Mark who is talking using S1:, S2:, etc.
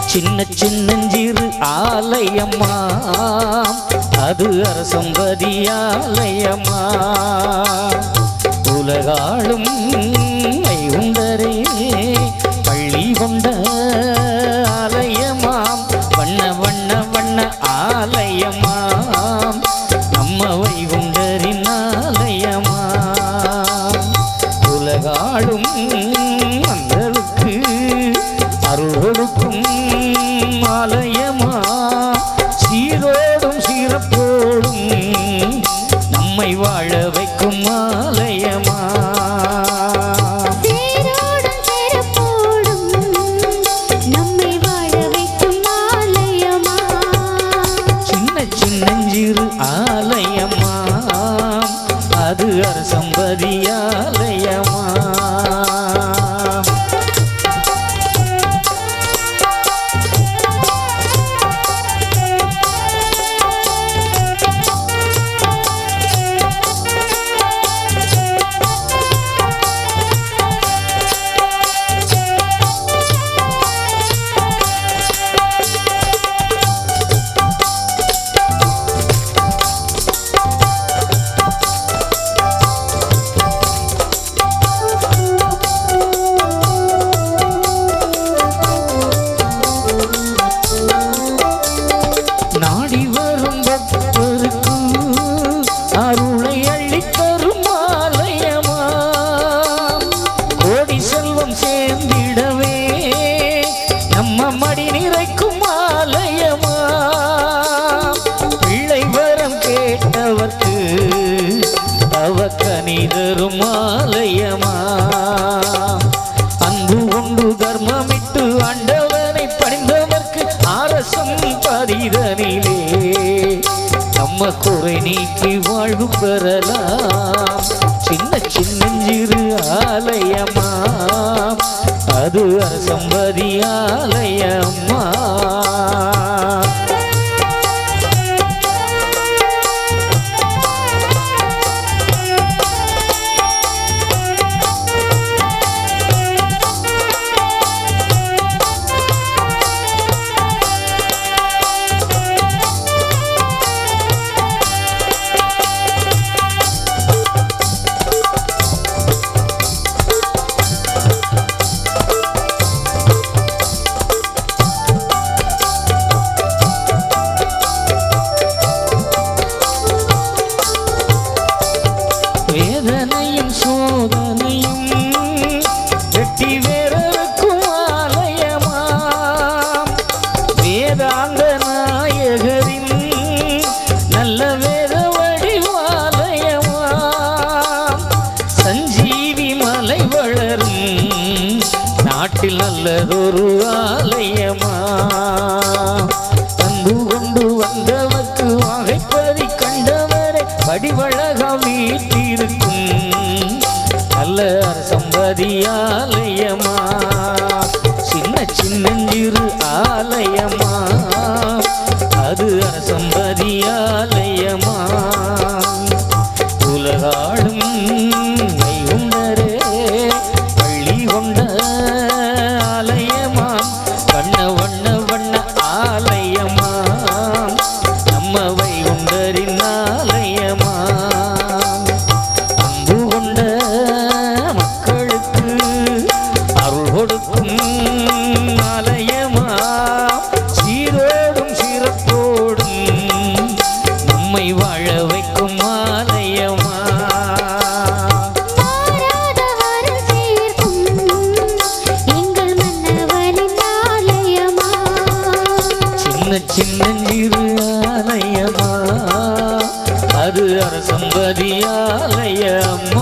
S1: சின்ன சின்னஞ்சிறு ஆலயம்மா அது அரசம்பதி ஆலயம்மா உலகாளும் உண்டரே பள்ளி கொண்ட ஆலயமாம் வண்ண வண்ண வண்ண ஆலயமாம் நம்ம வைகுண்டரின் ஆலயமா உலகாளும் மங்களுக்கு அருள் கொடுக்கும் ஆலயமா சீரோடும் சிறப்போடும் நம்மை வாழ வைக்கும் ஆலயமா சின்ன சின்னஞ்சிறு ஆலயமா அது அரசம்பதி ஆலயமா கனிதரும் ஆலயமா அன்பு கொண்டு தர்மமிட்டு ஆண்டவனை பணிந்தவர்க்கு அரசம் பதிதனிலே நம்ம குறை நீக்கி வாழ்வு பெறலாம் சின்ன சின்னஞ்சிறு ஆலயமா அது அரசம்பதி ஆலயமா வேதனையும் சோதனையும் வெட்டி வேறக்கும் ஆலயமா வேதாந்த நாயகரின் நல்ல வேத வடிவாலயமா சஞ்சீவி மலை வளரும் நாட்டில் நல்லதொரு ஆலயமா அன்பு கொண்டு வந்தவர்க்கு வாகைப்பதி கண்டவரை வடிவழகம் வீட்டிருக்கும் நல்ல அரசம்பதி ஆலயமா சின்ன சின்னஞ்சிறு ஆலயமா அது அரசம்பதி ஆலயமா உலகாடும் உண்டரே பள்ளி கொண்ட ஆலயமா வண்ண வண்ண வண்ண ஆலயமா நம்ம வைகுண்டரின் ஆலயமா அன்பு கொண்ட மக்களுக்கு அருள் கொடுக்கும் ஆலயமா சீரோடும் சிறப்போடும் நம்மை வாழ வைக்கும் ஆலயமா சின்ன சின்னஞ்சிறு ஆலயமா அது அரசம்பதி ஆலயமா